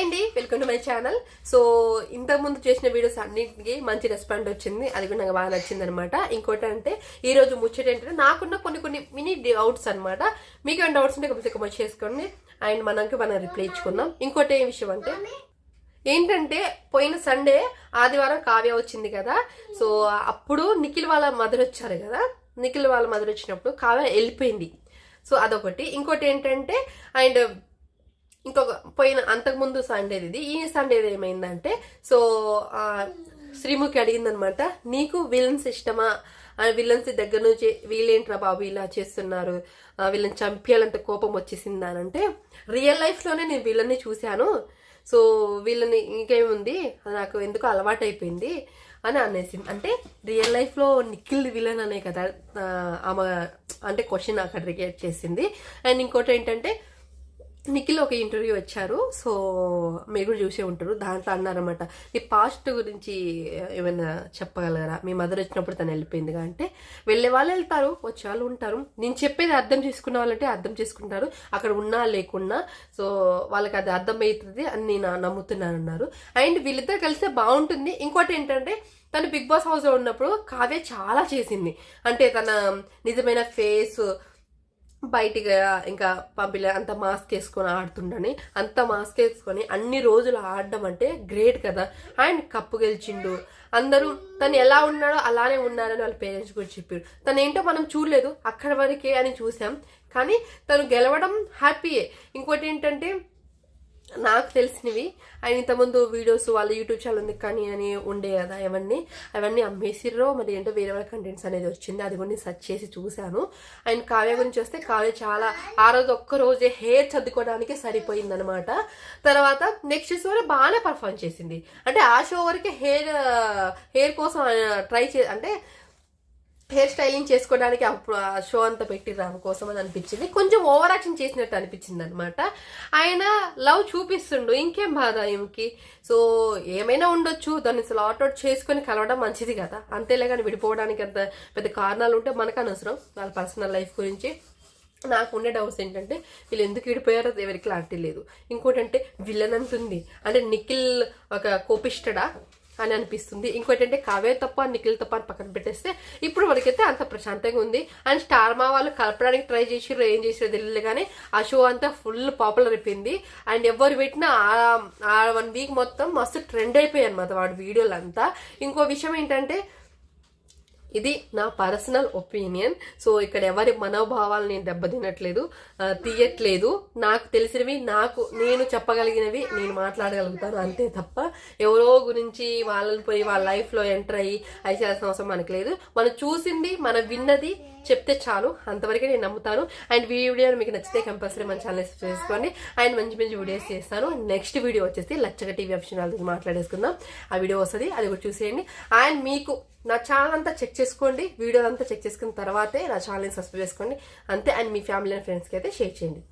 అండి, welcome to my channel. So ఇంతకుముందు చేసిన వీడియోస్ అన్నింటికి మంచి రెస్పాండ్ వచ్చింది, అది కూడా నాకు బాగా నచ్చింది అనమాట. ఇంకోటి అంటే ఈ రోజు ముచ్చట ఏంటంటే నాకున్న కొన్ని మినీ డౌట్స్ అనమాట. మీకు ఏమైనా డౌట్స్ ఉంటే కొంచెం చేసుకోండి అండ్ మనం రిప్లై ఇచ్చుకుందాం. ఇంకోటి ఏం విషయం అంటే ఏంటంటే పోయిన సండే ఆదివారం కావ్య వచ్చింది కదా. సో అప్పుడు నిఖిల్ వాళ్ళ మదర్ వచ్చారు కదా. నిఖిల్ వాళ్ళ మదర్ వచ్చినప్పుడు కావ్య వెళ్ళిపోయింది. సో అదొకటి. ఇంకోటి ఏంటంటే అండ్ ఇంకొక పోయిన అంతకుముందు సండేది ఇది. ఈ సండేది ఏమైందంటే సో శ్రీముఖి అడిగిందనమాట, నీకు విలన్స్ ఇష్టమా, విలన్స్ దగ్గర నుంచి వీళ్ళేంట్రా బాబు ఇలా చేస్తున్నారు, వీళ్ళని చంపేయాలంత కోపం వచ్చేసిందా అని అంటే, రియల్ లైఫ్లోనే నేను వీళ్ళని చూశాను, సో వీళ్ళని ఇంకేముంది నాకు ఎందుకు అలవాటు అయిపోయింది అని అనేసింది. అంటే రియల్ లైఫ్లో నిఖిల్ విలన్ అనే కదా ఆమె అంటే క్వశ్చన్ అక్కడ రిగేట్ చేసింది. అండ్ ఇంకోటి ఏంటంటే నిఖిల్ ఒక ఇంటర్వ్యూ వచ్చారు, సో మీరు కూడా చూసే ఉంటారు. దాంట్లో అన్నారన్నమాట, నీ పాస్ట్ గురించి ఏమైనా చెప్పగలరా, మీ మదర్ వచ్చినప్పుడు తను వెళ్ళిపోయిందిగా అంటే, వెళ్ళే వాళ్ళు వెళ్తారు, వచ్చే వాళ్ళు ఉంటారు, నేను చెప్పేది అర్థం చేసుకున్న వాళ్ళంటే అర్థం చేసుకుంటారు, అక్కడ ఉన్నా లేకున్నా. సో వాళ్ళకి అది అర్థమవుతుంది అని నేను నమ్ముతున్నాను అన్నారు. అండ్ వీళ్ళిద్దరు కలిస్తే బాగుంటుంది. ఇంకోటి ఏంటంటే తను బిగ్ బాస్ హౌస్లో ఉన్నప్పుడు కావ్య చాలా చేసింది, అంటే తన నిజమైన ఫేస్ బయటిగా ఇంకా పంపిలే, అంత మాస్క్ వేసుకొని ఆడుతుండని, అంత మాస్క్ వేసుకొని అన్ని రోజులు ఆడడం అంటే గ్రేట్ కదా. అండ్ కప్పు గెలిచిండు, అందరూ తను ఎలా ఉన్నాడో అలానే ఉన్నాడని వాళ్ళ పేరెంట్స్ కూడా చెప్పారు. తను ఏంటో మనం చూడలేదు, అక్కడి వరకే అని చూసాం, కానీ తను గెలవడం హ్యాపీయే. ఇంకోటి ఏంటంటే నాకు తెలిసినవి ఆయన ఇంతకుముందు వీడియోస్ వాళ్ళ యూట్యూబ్ ఛానల్ ఉంది కానీ అని ఉండే కదా, అవన్నీ అమ్మేసిర్రో మరి ఏంటో వేరే వాళ్ళ కంటెంట్స్ అనేది వచ్చింది, అది కూడా నేను సెర్చ్ చేసి చూశాను. అండ్ కావ్య గురించి వస్తే కావ్య చాలా ఆ రోజు ఒక్కరోజే హెయిర్ చదువుకోవడానికి సరిపోయింది అనమాట. తర్వాత నెక్స్ట్ షోలో బాగానే పర్ఫామ్ చేసింది, అంటే ఆ షో వరకే హెయిర్ కోసం ట్రై అంటే హెయిర్ స్టైలింగ్ చేసుకోవడానికి అప్పుడు ఆ షో అంతా పెట్టిర్రు ఆమె కోసం అని అనిపించింది. కొంచెం ఓవర్ యాక్షన్ చేసినట్టు అనిపించింది అనమాట. ఆయన లవ్ చూపిస్తుండు, ఇంకేం బాధ ఈమెకి. సో ఏమైనా ఉండొచ్చు, దాన్ని స్లాట్ అవుట్ చేసుకొని కలవడం మంచిది కదా, అంతేలే. కానీ విడిపోవడానికి అంత పెద్ద కారణాలు ఉంటే మనకు అనవసరం, వాళ్ళ పర్సనల్ లైఫ్ గురించి. నాకు ఉండే డౌట్స్ ఏంటంటే వీళ్ళు ఎందుకు విడిపోయారో ఎవరికి క్లారిటీ లేదు. ఇంకోటి అంటే విలన్ అంటుంది, అంటే నిఖిల్ ఒక కోపిష్టడా అని అనిపిస్తుంది. ఇంకోటి అంటే కావ్య తప్ప నిఖిల్ తప్ప అని పక్కన పెట్టేస్తే ఇప్పుడు వరకైతే అంత ప్రశాంతంగా ఉంది. అండ్ స్టార్ మా వాళ్ళు కలపడానికి ట్రై చేసిర్రు, ఏం చేసిరో తెలియదు కానీ ఆ షో అంతా ఫుల్ పాపులర్ అయిపోయింది. అండ్ ఎవరు పెట్టినా ఆ 1 వీక్ మొత్తం మస్తు ట్రెండ్ అయిపోయాయి అనమాట వాడి వీడియోలు అంతా. ఇంకో విషయం ఏంటంటే ఇది నా పర్సనల్ ఒపీనియన్. సో ఇక్కడ ఎవరి మనోభావాలు నేను దెబ్బతినట్లేదు, తీయట్లేదు. నాకు తెలిసినవి నేను చెప్పగలిగినవి నేను మాట్లాడగలుగుతాను అంతే తప్ప ఎవరో గురించి వాళ్ళని పోయి వాళ్ళ లైఫ్లో ఎంటర్ అయ్యి చేయాల్సిన అవసరం మనకు లేదు. మనం చూసింది మనం విన్నది చెప్తే చాలు, అంతవరకే నేను నమ్ముతాను. అండ్ వీడియో మీకు నచ్చితే కంపల్సరీ మన ఛానల్ సబ్స్క్రైబ్ చేసుకోండి. అండ్ మంచి వీడియోస్ చేస్తాను. నెక్స్ట్ వీడియో వచ్చేసి లచ్చక టీవీ ఆప్షన్ వాళ్ళకి మాట్లాడేసుకుందాం, ఆ వీడియో వస్తుంది, అది కూడా చూసేయండి. అండ్ మీకు నా ఛానల్ అంతా చెక్ చేసుకోండి, వీడియో అంతా చెక్ చేసుకున్న తర్వాతే నా ఛానల్ని సబ్స్క్రైబ్ చేసుకోండి అంతే. అండ్ మీ ఫ్యామిలీ అండ్ ఫ్రెండ్స్కి అయితే షేర్ చేయండి.